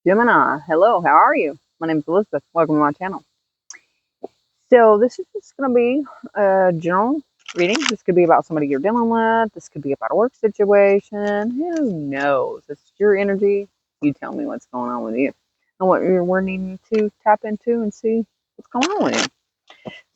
Gemini, hello, how are you? My name is Elizabeth. Welcome to my channel. So, this is just going to be a general reading. This could be about somebody you're dealing with. This could be about a work situation. Who knows? It's your energy. You tell me what's going on with you and what we're needing to tap into and see what's going on with you.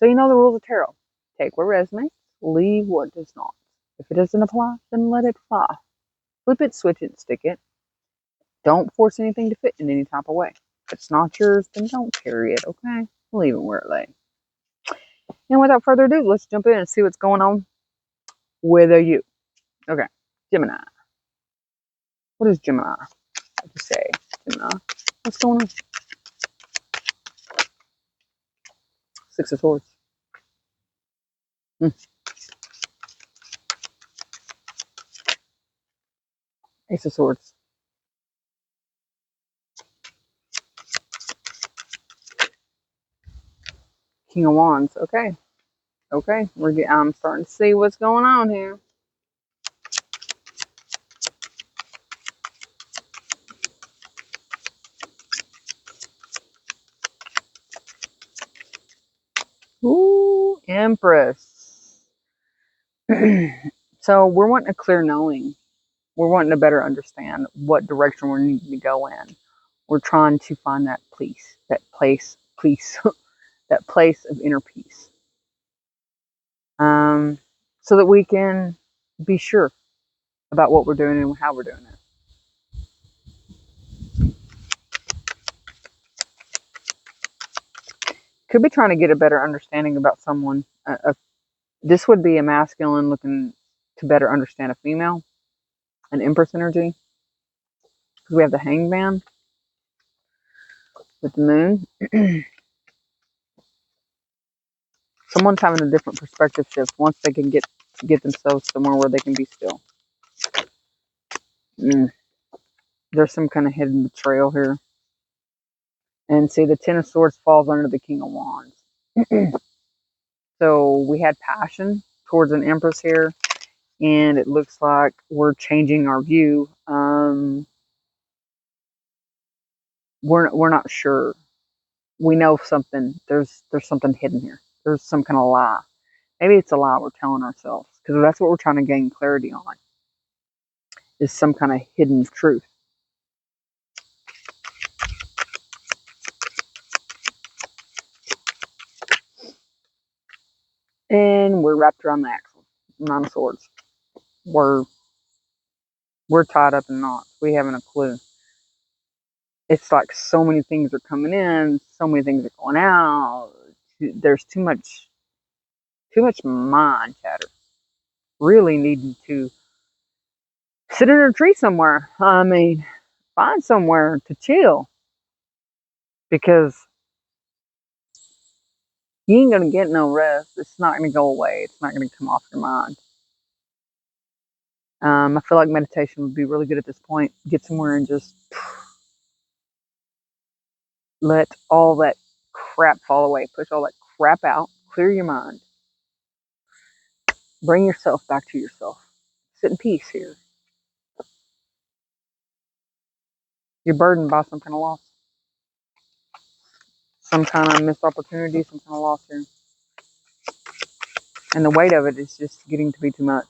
So, you know the rules of tarot. Take what resonates, leave what does not. If it doesn't apply, then let it fly. Flip it, switch it, stick it. Don't force anything to fit in any type of way. If it's not yours, then don't carry it, okay? Leave it where it lay. And without further ado, let's jump in and see what's going on with you. Okay, Gemini. What is Gemini? What to say? Gemini. What's going on? Six of Swords. Hmm. Ace of Swords. King of Wands. Okay. Okay. I'm starting to see what's going on here. Ooh, Empress. So we're wanting a clear knowing. We're wanting to better understand what direction we're needing to go in. We're trying to find that peace, that place of inner peace, so that we can be sure about what we're doing and how we're doing it. Could be trying to get a better understanding about someone. This would be a masculine looking to better understand a female, an Empress energy, because we have the Hangman with the Moon. Someone's having a different perspective shift once they can get themselves somewhere where they can be still. There's some kind of hidden betrayal here. And see, the Ten of Swords falls under the King of Wands. So we had passion towards an Empress here, and it looks like we're changing our view. We're not sure. We know something. There's something hidden here. There's some kind of lie. Maybe it's a lie we're telling ourselves, because that's what we're trying to gain clarity on. Is some kind of hidden truth. And we're wrapped around the axle. Nine of Swords. We're tied up in knots. We haven't a clue. It's like so many things are coming in, so many things are going out. There's too much mind chatter. Really needing to sit in a tree somewhere. I mean, find somewhere to chill, because you ain't gonna get no rest. It's not gonna go away. It's not gonna come off your mind. I feel like meditation would be really good at this point. Get somewhere and just let all that crap fall away. Push all that crap out. Clear your mind. Bring yourself back to yourself. Sit in peace here. You're burdened by some kind of loss. Some kind of missed opportunity, some kind of loss here. And the weight of it is just getting to be too much.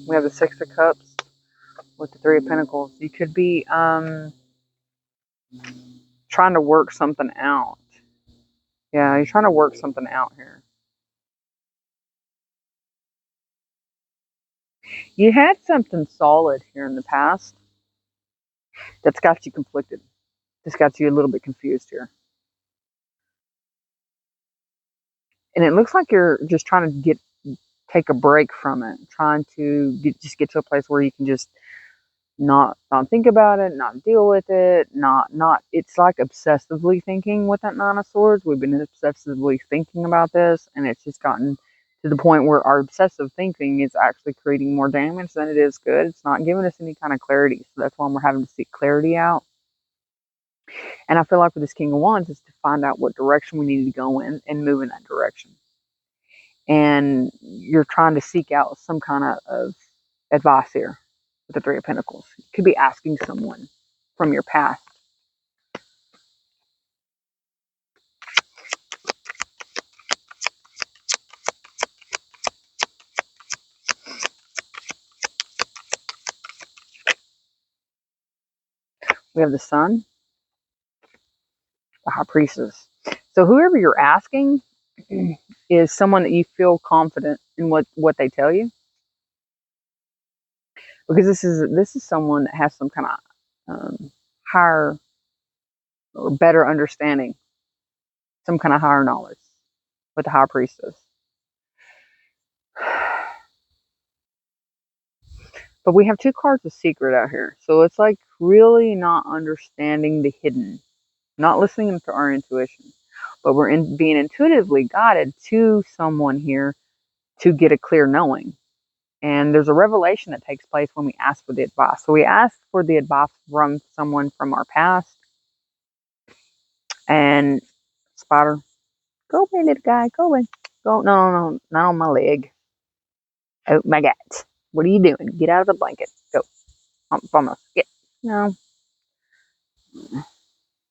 We have the Six of Cups with the Three of Pentacles. You could be trying to work something out. Yeah, you're trying to work something out here. You had something solid here in the past that's got you conflicted. That's got you a little bit confused here. And it looks like you're just trying to take a break from it. Trying to just get to a place where you can just not think about it, not deal with it, not it's like obsessively thinking with that Nine of Swords. We've been obsessively thinking about this, and it's just gotten to the point where our obsessive thinking is actually creating more damage than it is good. It's not giving us any kind of clarity. So that's why we're having to seek clarity out. And I feel like with this King of Wands is to find out what direction we need to go in and move in that direction. and you're trying to seek out some kind of advice here with the Three of Pentacles. You could be asking someone from your past. We have the Sun, the High Priestess. So whoever you're asking is someone that you feel confident in what they tell you, because this is someone that has some kind of higher or better understanding, some kind of higher knowledge with the High Priestess. But we have two cards of secret out here. So it's like really not understanding the hidden, not listening to our intuition, but we're being intuitively guided to someone here to get a clear knowing. And there's a revelation that takes place when we ask for the advice. So we ask for the advice from someone from our past. And Spider, go away, little guy, go away. Go, no, not on my leg. Oh my God. What are you doing? Get out of the blanket. Go. Almost. Get. No.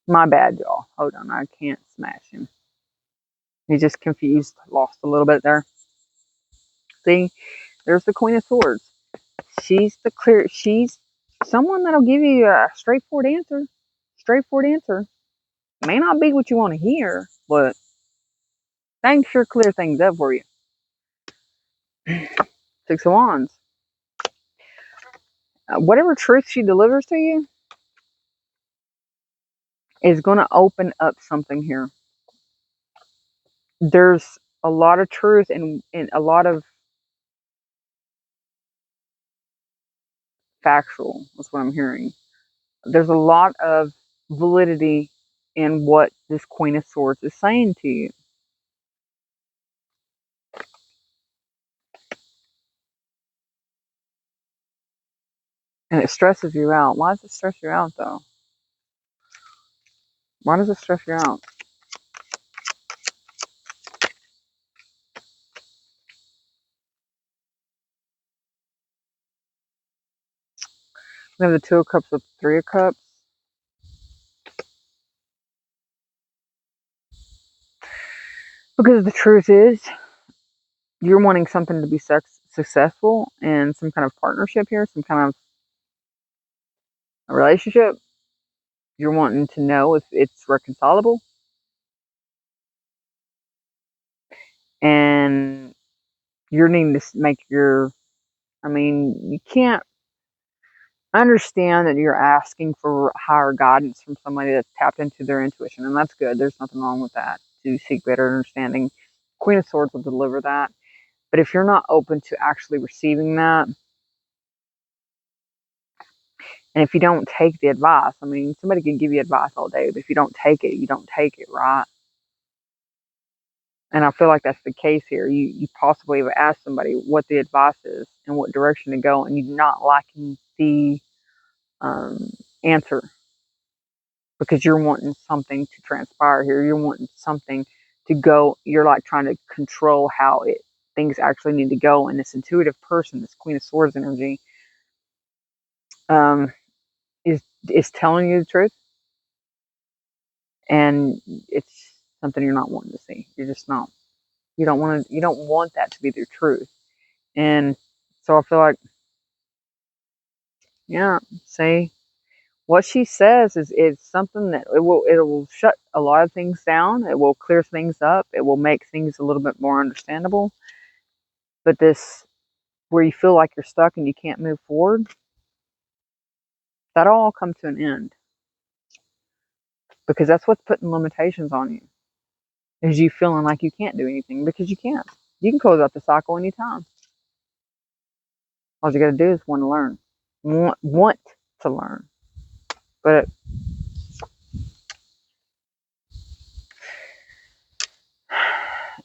My bad, y'all. Hold on. I can't smash him. He's just confused. Lost a little bit there. See? There's the Queen of Swords. She's someone that'll give you a straightforward answer. Straightforward answer. May not be what you want to hear, but they can sure clear things up for you. Six of Wands. Whatever truth she delivers to you is going to open up something here. There's a lot of truth and a lot of factual, is what I'm hearing. There's a lot of validity in what this Queen of Swords is saying to you. And it stresses you out. Why does it stress you out, though? Why does it stress you out? We have the Two of Cups with Three of Cups. Because the truth is, you're wanting something to be successful and some kind of partnership here, some kind of a relationship. You're wanting to know if it's reconcilable. And you're needing to make you can't understand that you're asking for higher guidance from somebody that's tapped into their intuition. And that's good. There's nothing wrong with that, to seek better understanding. Queen of Swords will deliver that. But if you're not open to actually receiving that, and if you don't take the advice, somebody can give you advice all day, but if you don't take it, you don't take it, right? And I feel like that's the case here. You possibly have asked somebody what the advice is and what direction to go, and you're not liking the answer because you're wanting something to transpire here. You're wanting something to go. You're like trying to control how things actually need to go. And this intuitive person, this Queen of Swords energy, um, is telling you the truth, and it's something you're not wanting to see. You're just not. You don't want to. You don't want that to be the truth. And so I feel like, yeah, see, what she says is something that it will shut a lot of things down. It will clear things up. It will make things a little bit more understandable. But this, where you feel like you're stuck and you can't move forward, that'll all come to an end, because that's what's putting limitations on you. Is you feeling like you can't do anything because you can't. You can close out the cycle anytime. All you got to do is want to learn, want to learn. But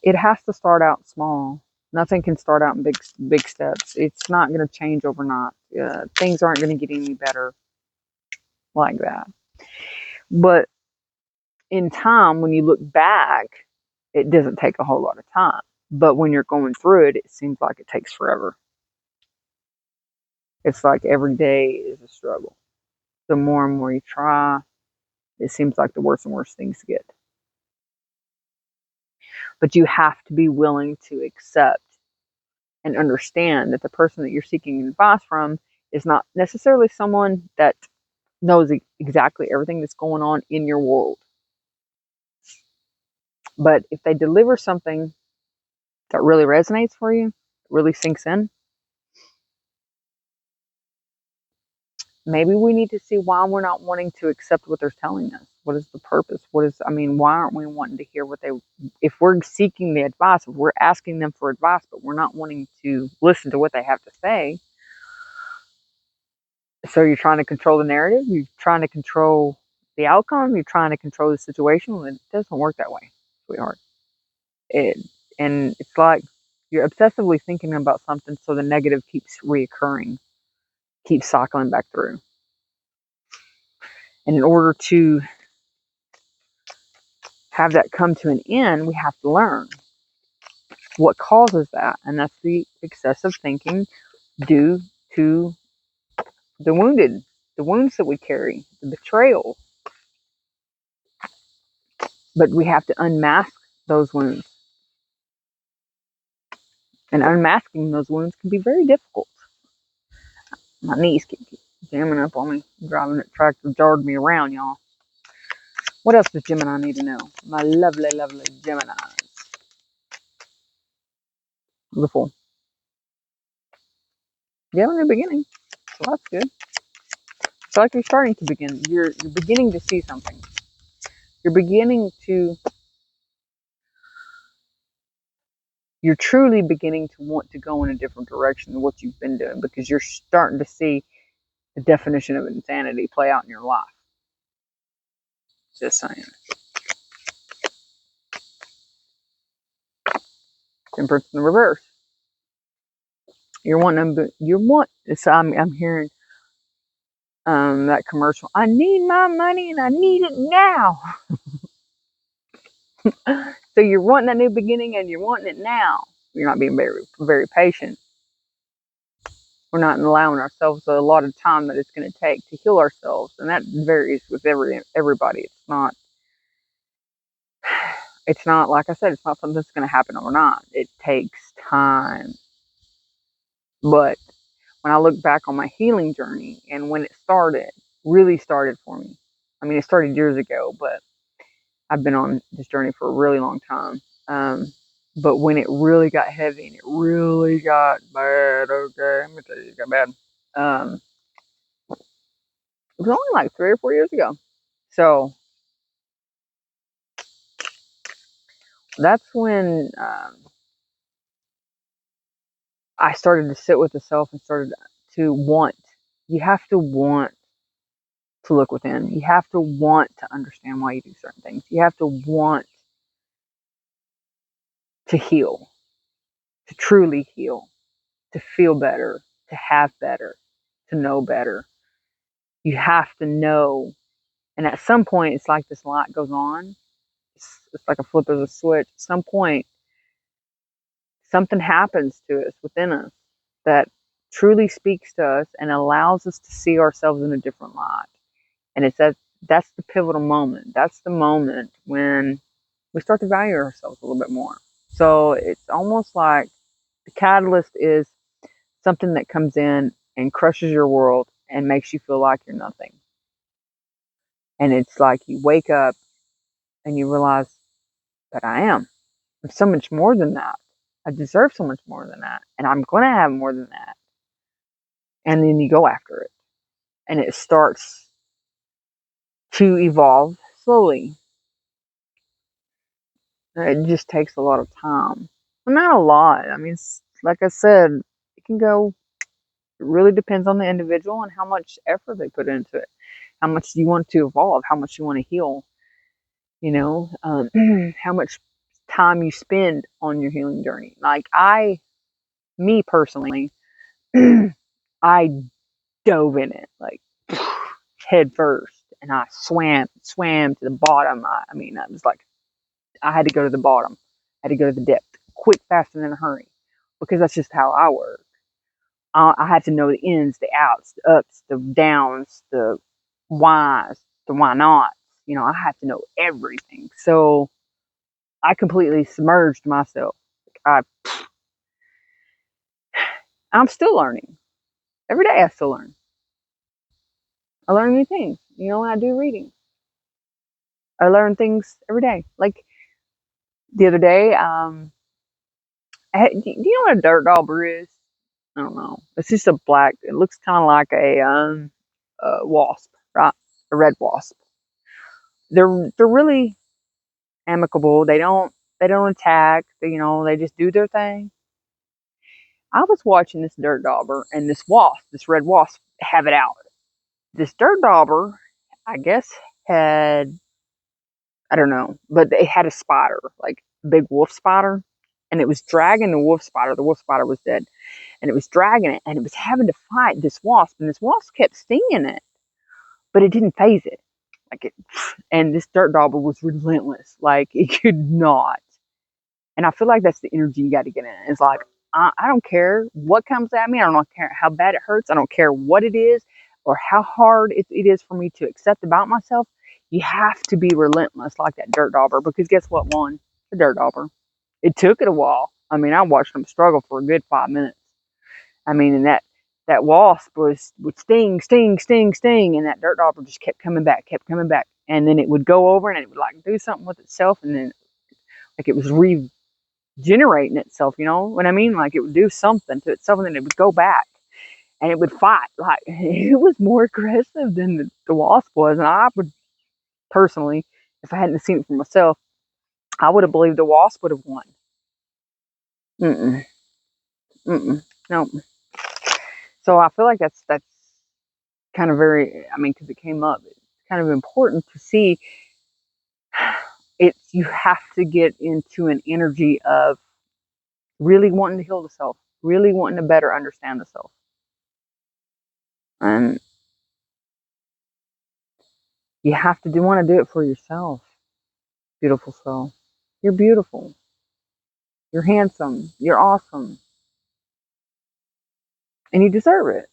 it has to start out small. Nothing can start out in big steps. It's not going to change overnight. Things aren't going to get any better like that. But in time, when you look back, it doesn't take a whole lot of time. But when you're going through it, it seems like it takes forever. It's like every day is a struggle. The more and more you try, it seems like the worse and worse things get. But you have to be willing to accept and understand that the person that you're seeking advice from is not necessarily someone that knows exactly everything that's going on in your world. But if they deliver something that really resonates for you, really sinks in, maybe we need to see why we're not wanting to accept what they're telling us. What is the purpose? Why aren't we wanting to hear what they, if we're seeking the advice, if we're asking them for advice, but we're not wanting to listen to what they have to say. So you're trying to control the narrative, you're trying to control the outcome, you're trying to control the situation. Well, it doesn't work that way, sweetheart. It, and it's like you're obsessively thinking about something, so the negative keeps reoccurring, keeps cycling back through. And in order to have that come to an end, we have to learn what causes that. And that's the excessive thinking due to the wounded, the wounds that we carry, the betrayal. But we have to unmask those wounds. And unmasking those wounds can be very difficult. My knees keep jamming up on me. Driving that tractor jarred me around, y'all. What else does Gemini need to know? My lovely, lovely Gemini. Beautiful. You have a new beginning. So that's good. It's like you're starting to begin. You're beginning to see something. You're beginning to, you're truly beginning to want to go in a different direction than what you've been doing, because you're starting to see the definition of insanity play out in your life. Just saying. Temperance in the reverse. So I'm hearing that commercial. I need my money and I need it now. So you're wanting that new beginning and you're wanting it now. You're not being very, very patient. We're not allowing ourselves a lot of time that it's going to take to heal ourselves, and that varies with everybody. It's not like I said. It's not something that's going to happen overnight. It takes time. But when I look back on my healing journey and when it really started for me. I mean, it started years ago, but I've been on this journey for a really long time. But when it really got heavy and it really got bad, okay, let me tell you, it got bad. It was only like 3 or 4 years ago. So that's when I started to sit with the self and started to want. You have to want to look within. You have to want to understand why you do certain things. You have to want to heal, to truly heal, to feel better, to have better, to know better. You have to know. And at some point, it's like this light goes on. It's like a flip of a switch. At some point, something happens to us within us that truly speaks to us and allows us to see ourselves in a different light. And that's the pivotal moment. That's the moment when we start to value ourselves a little bit more. So it's almost like the catalyst is something that comes in and crushes your world and makes you feel like you're nothing. And it's like you wake up and you realize, but I am. I'm so much more than that. I deserve so much more than that. And I'm going to have more than that. And then you go after it. And it starts to evolve slowly. It just takes a lot of time. Well, not a lot. I mean, like I said, it can go, it really depends on the individual and how much effort they put into it. How much you want to evolve, how much you want to heal, how much time you spend on your healing journey. Like me personally, I dove in it like head first, and I swam to the bottom. I mean, I was like, I had to go to the bottom. I had to go to the depth. quick, fast, and in a hurry, because that's just how I work. I had to know the ins, the outs, the ups, the downs, the whys, the why nots. I had to know everything. So I completely submerged myself. I, I'm still learning. Every day I still learn. I learn new things. When I do reading, I learn things every day. Like the other day, do you know what a dirt dauber is? I don't know. It's just a black. It looks kind of like a wasp, right? A red wasp. They're really amicable. They don't attack. They just do their thing. I was watching this dirt dauber and this wasp, this red wasp, have it out. This dirt dauber, I guess, had, I don't know, but it had a spider, like a big wolf spider, and it was dragging the wolf spider. The wolf spider was dead, and it was dragging it, and it was having to fight this wasp, and this wasp kept stinging it, but it didn't phase it. Like it, and this dirt dauber was relentless. Like it could not. And I feel like that's the energy you got to get in. It's like, I don't care what comes at me. I don't care how bad it hurts. I don't care what it is or how hard it is for me to accept about myself. You have to be relentless like that dirt dauber, because guess what won? The dirt dauber. It took it a while. I mean, I watched them struggle for a good 5 minutes. I mean, and that wasp would sting, sting, sting, sting, and that dirt dauber just kept coming back, kept coming back. And then it would go over and it would like do something with itself, and then like it was regenerating itself, you know what I mean? Like it would do something to itself and then it would go back and it would fight. Like it was more aggressive than the wasp was. And I would personally, if I hadn't seen it for myself, I would have believed the wasp would have won. Mm-mm. Mm-mm. No. So I feel like that's kind of very, I mean, because it came up, it's kind of important to see. You have to get into an energy of really wanting to heal the self, really wanting to better understand the self. And you have to want to do it for yourself, beautiful soul. You're beautiful. You're handsome. You're awesome. And you deserve it.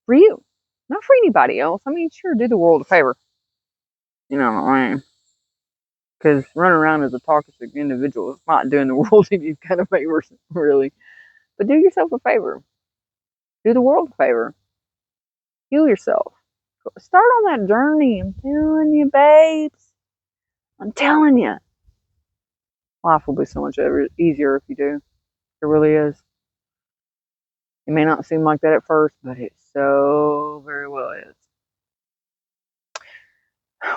For you. Not for anybody else. I mean, sure, do the world a favor. You know what I mean? Because running around as a toxic individual is not doing the world any kind of favor, really. But do yourself a favor. Do the world a favor. Heal yourself. Start on that journey. I'm telling you, babes. I'm telling you. Life will be so much easier if you do. It really is. It may not seem like that at first, but it so very well is.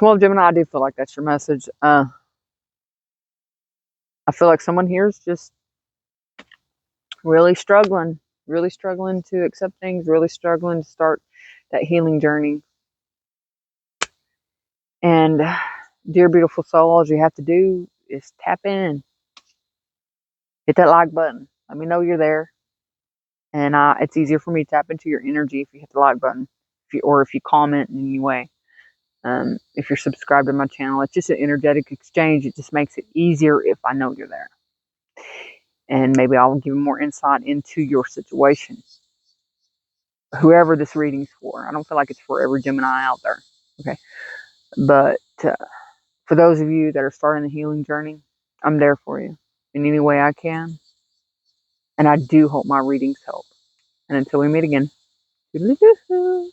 Well, Gemini, I do feel like that's your message. I feel like someone here is just really struggling to accept things, really struggling to start that healing journey. And, dear beautiful soul, all you have to do is tap in, hit that like button. Let me know you're there. And it's easier for me to tap into your energy if you hit the like button, or if you comment in any way. If you're subscribed to my channel, it's just an energetic exchange. It just makes it easier if I know you're there. And maybe I'll give more insight into your situation. Whoever this reading's for. I don't feel like it's for every Gemini out there. Okay. But for those of you that are starting the healing journey, I'm there for you in any way I can. And I do hope my readings help. And until we meet again, toodaloo-doo.